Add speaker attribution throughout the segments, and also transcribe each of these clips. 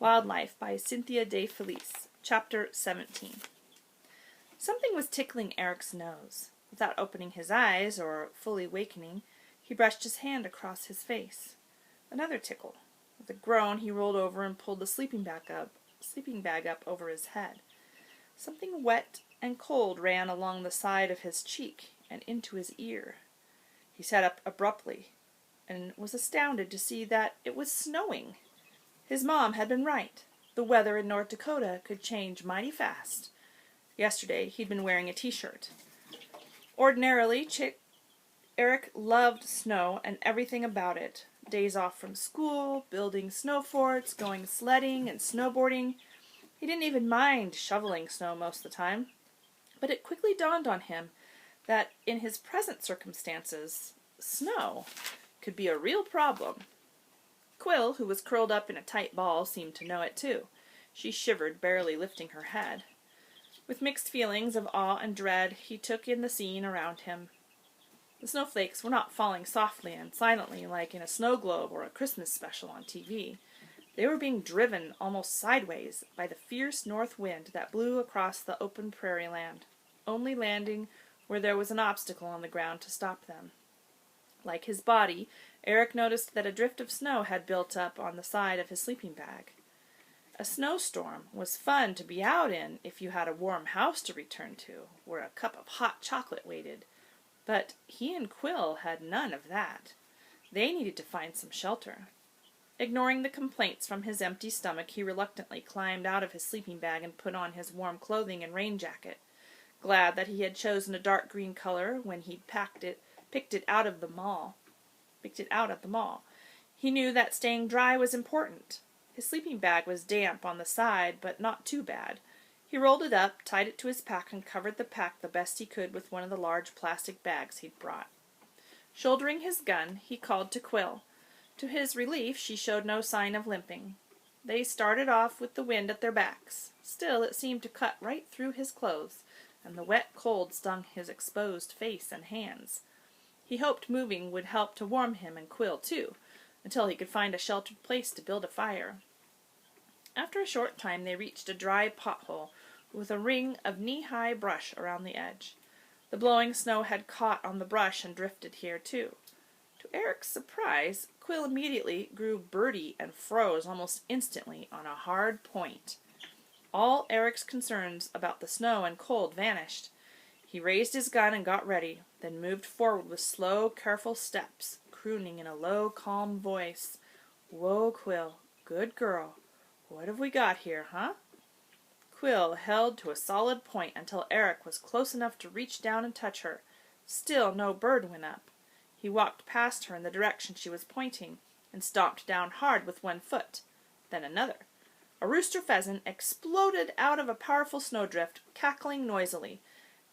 Speaker 1: Wildlife by Cynthia DeFelice, Chapter 17. Something was tickling Eric's nose. Without opening his eyes or fully wakening, he brushed his hand across his face. Another tickle. With a groan, he rolled over and pulled the sleeping bag up over his head. Something wet and cold ran along the side of his cheek and into his ear. He sat up abruptly and was astounded to see that it was snowing. His mom had been right. The weather in North Dakota could change mighty fast. Yesterday he'd been wearing a t-shirt. Ordinarily, Eric loved snow and everything about it. Days off from school, building snow forts, going sledding and snowboarding. He didn't even mind shoveling snow most of the time. But it quickly dawned on him that in his present circumstances, snow could be a real problem. Quill, who was curled up in a tight ball, seemed to know it too. She shivered, barely lifting her head. With mixed feelings of awe and dread, he took in the scene around him. The snowflakes were not falling softly and silently like in a snow globe or a Christmas special on TV. They were being driven almost sideways by the fierce north wind that blew across the open prairie land, only landing where there was an obstacle on the ground to stop them. Like his body, Eric noticed that a drift of snow had built up on the side of his sleeping bag. A snowstorm was fun to be out in if you had a warm house to return to, where a cup of hot chocolate waited. But he and Quill had none of that. They needed to find some shelter. Ignoring the complaints from his empty stomach, he reluctantly climbed out of his sleeping bag and put on his warm clothing and rain jacket. Glad that he had chosen a dark green color when he'd picked it out at the mall. He knew that staying dry was important. His sleeping bag was damp on the side, but not too bad. He rolled it up, tied it to his pack, and covered the pack the best he could with one of the large plastic bags he'd brought. Shouldering his gun, he called to Quill. To his relief, she showed no sign of limping. They started off with the wind at their backs. Still, it seemed to cut right through his clothes, and the wet cold stung his exposed face and hands. He hoped moving would help to warm him and Quill, too, until he could find a sheltered place to build a fire. After a short time they reached a dry pothole with a ring of knee-high brush around the edge. The blowing snow had caught on the brush and drifted here, too. To Eric's surprise, Quill immediately grew birdy and froze almost instantly on a hard point. All Eric's concerns about the snow and cold vanished. He raised his gun and got ready, then moved forward with slow, careful steps, crooning in a low, calm voice. "Whoa, Quill. Good girl. What have we got here, huh?" Quill held to a solid point until Eric was close enough to reach down and touch her. Still no bird went up. He walked past her in the direction she was pointing, and stomped down hard with one foot, then another. A rooster pheasant exploded out of a powerful snowdrift, cackling noisily.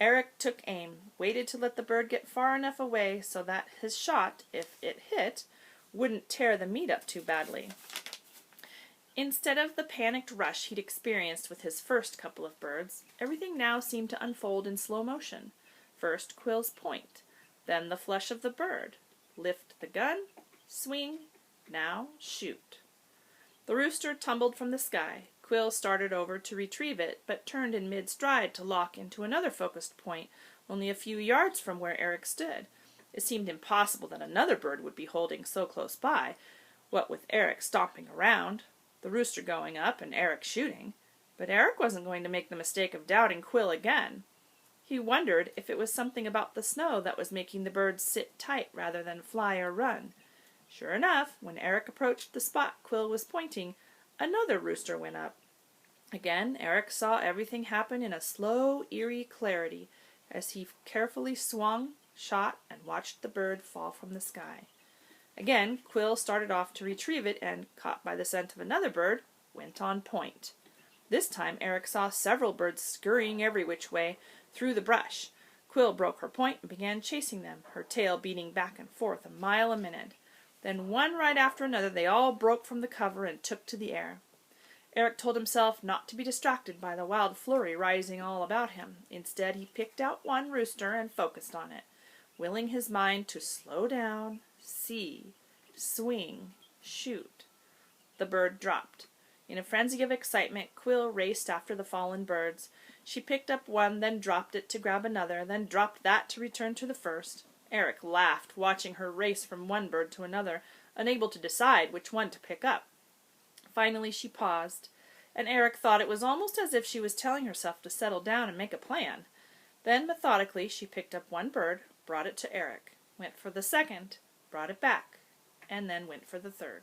Speaker 1: Eric took aim, waited to let the bird get far enough away so that his shot, if it hit, wouldn't tear the meat up too badly. Instead of the panicked rush he'd experienced with his first couple of birds, everything now seemed to unfold in slow motion. First Quill's point, then the flush of the bird. Lift the gun, swing, now shoot. The rooster tumbled from the sky. Quill started over to retrieve it, but turned in mid-stride to lock into another focused point only a few yards from where Eric stood. It seemed impossible that another bird would be holding so close by, what with Eric stomping around, the rooster going up and Eric shooting. But Eric wasn't going to make the mistake of doubting Quill again. He wondered if it was something about the snow that was making the birds sit tight rather than fly or run. Sure enough, when Eric approached the spot Quill was pointing, another rooster went up. Again, Eric saw everything happen in a slow, eerie clarity as he carefully swung, shot, and watched the bird fall from the sky. Again, Quill started off to retrieve it and, caught by the scent of another bird, went on point. This time Eric saw several birds scurrying every which way through the brush. Quill broke her point and began chasing them, her tail beating back and forth a mile a minute. Then one right after another they all broke from the cover and took to the air. Eric told himself not to be distracted by the wild flurry rising all about him. Instead, he picked out one rooster and focused on it, willing his mind to slow down, see, swing, shoot. The bird dropped. In a frenzy of excitement, Quill raced after the fallen birds. She picked up one, then dropped it to grab another, then dropped that to return to the first. Eric laughed, watching her race from one bird to another, unable to decide which one to pick up. Finally she paused, and Eric thought it was almost as if she was telling herself to settle down and make a plan. Then methodically she picked up one bird, brought it to Eric, went for the second, brought it back, and then went for the third.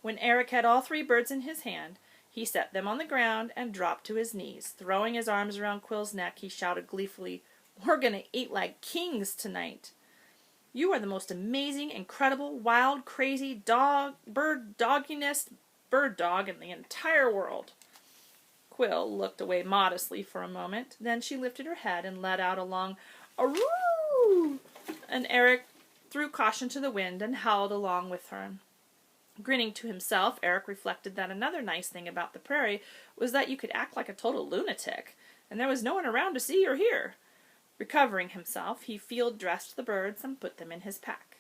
Speaker 1: When Eric had all 3 birds in his hand, he set them on the ground and dropped to his knees. Throwing his arms around Quill's neck, he shouted gleefully, "We're going to eat like kings tonight. You are the most amazing, incredible, wild, crazy, doggiest bird dog in the entire world." Quill looked away modestly for a moment. Then she lifted her head and let out a long "Aroo!" And Eric threw caution to the wind and howled along with her. Grinning to himself, Eric reflected that another nice thing about the prairie was that you could act like a total lunatic, and there was no one around to see or hear. Recovering himself, he field-dressed the birds and put them in his pack.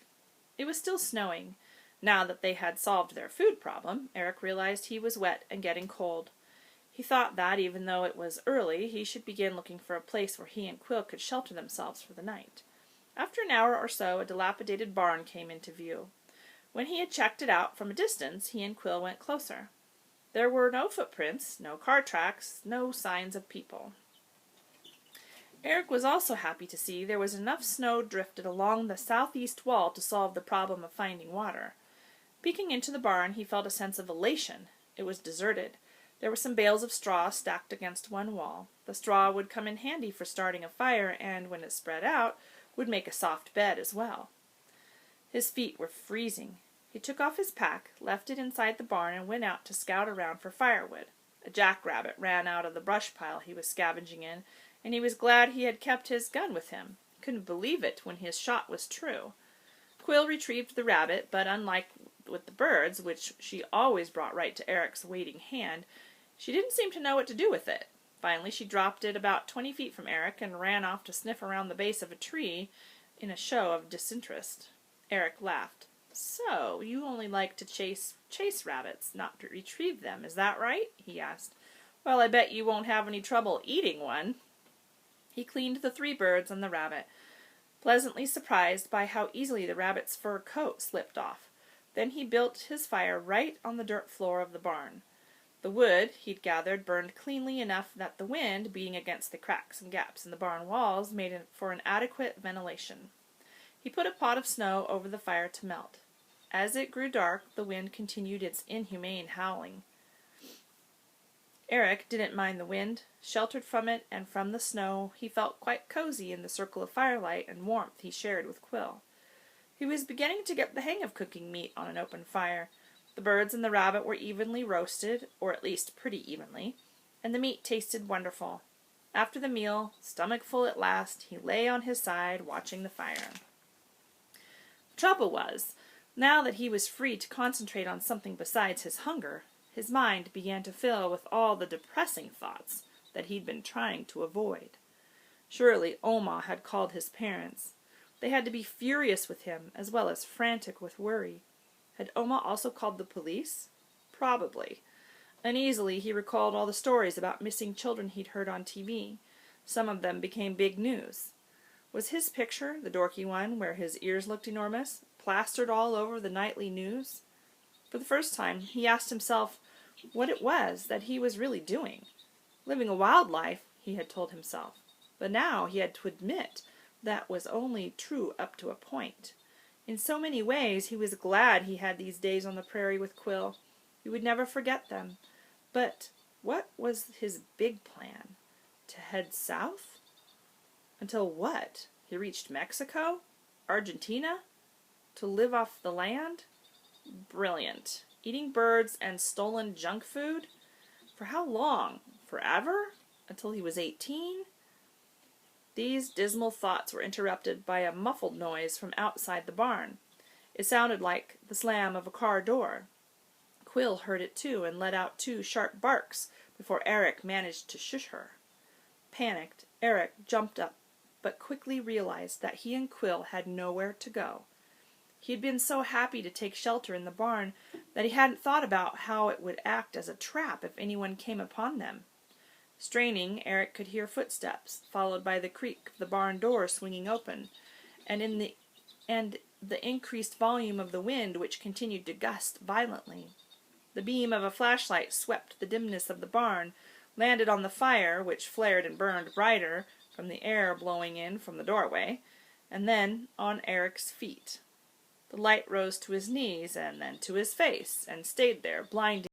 Speaker 1: It was still snowing. Now that they had solved their food problem, Eric realized he was wet and getting cold. He thought that, even though it was early, he should begin looking for a place where he and Quill could shelter themselves for the night. After an hour or so, a dilapidated barn came into view. When he had checked it out from a distance, he and Quill went closer. There were no footprints, no car tracks, no signs of people. Eric was also happy to see there was enough snow drifted along the southeast wall to solve the problem of finding water. Peeking into the barn, he felt a sense of elation. It was deserted. There were some bales of straw stacked against one wall. The straw would come in handy for starting a fire and, when it spread out, would make a soft bed as well. His feet were freezing. He took off his pack, left it inside the barn, and went out to scout around for firewood. A jackrabbit ran out of the brush pile he was scavenging in, and he was glad he had kept his gun with him. He couldn't believe it when his shot was true. Quill retrieved the rabbit, but unlike with the birds, which she always brought right to Eric's waiting hand, she didn't seem to know what to do with it. Finally, she dropped it about 20 feet from Eric and ran off to sniff around the base of a tree in a show of disinterest. Eric laughed. "So, you only like to chase rabbits, not to retrieve them, is that right?" he asked. "Well, I bet you won't have any trouble eating one." He cleaned the 3 birds and the rabbit, pleasantly surprised by how easily the rabbit's fur coat slipped off. Then he built his fire right on the dirt floor of the barn. The wood he'd gathered burned cleanly enough that the wind, beating against the cracks and gaps in the barn walls, made it for an adequate ventilation. He put a pot of snow over the fire to melt. As it grew dark, the wind continued its inhumane howling. Eric didn't mind the wind. Sheltered from it and from the snow, he felt quite cozy in the circle of firelight and warmth he shared with Quill. He was beginning to get the hang of cooking meat on an open fire. The birds and the rabbit were evenly roasted, or at least pretty evenly, and the meat tasted wonderful. After the meal, stomach full at last, he lay on his side watching the fire. The trouble was, now that he was free to concentrate on something besides his hunger, his mind began to fill with all the depressing thoughts that he'd been trying to avoid. Surely Oma had called his parents. They had to be furious with him, as well as frantic with worry. Had Oma also called the police? Probably. Uneasily, he recalled all the stories about missing children he'd heard on TV. Some of them became big news. Was his picture, the dorky one where his ears looked enormous, plastered all over the nightly news? For the first time, he asked himself what it was that he was really doing. Living a wild life, he had told himself. But now he had to admit that was only true up to a point. In so many ways, he was glad he had these days on the prairie with Quill. He would never forget them. But what was his big plan? To head south? Until what? He reached Mexico? Argentina? To live off the land? Brilliant. Eating birds and stolen junk food? For how long? Forever? Until he was 18? These dismal thoughts were interrupted by a muffled noise from outside the barn. It sounded like the slam of a car door. Quill heard it too and let out 2 sharp barks before Eric managed to shush her. Panicked, Eric jumped up, but quickly realized that he and Quill had nowhere to go. He had been so happy to take shelter in the barn that he hadn't thought about how it would act as a trap if anyone came upon them. Straining, Eric could hear footsteps, followed by the creak of the barn door swinging open, and the increased volume of the wind, which continued to gust violently. The beam of a flashlight swept the dimness of the barn, landed on the fire, which flared and burned brighter from the air blowing in from the doorway, and then on Eric's feet. The light rose to his knees and then to his face, and stayed there, blinding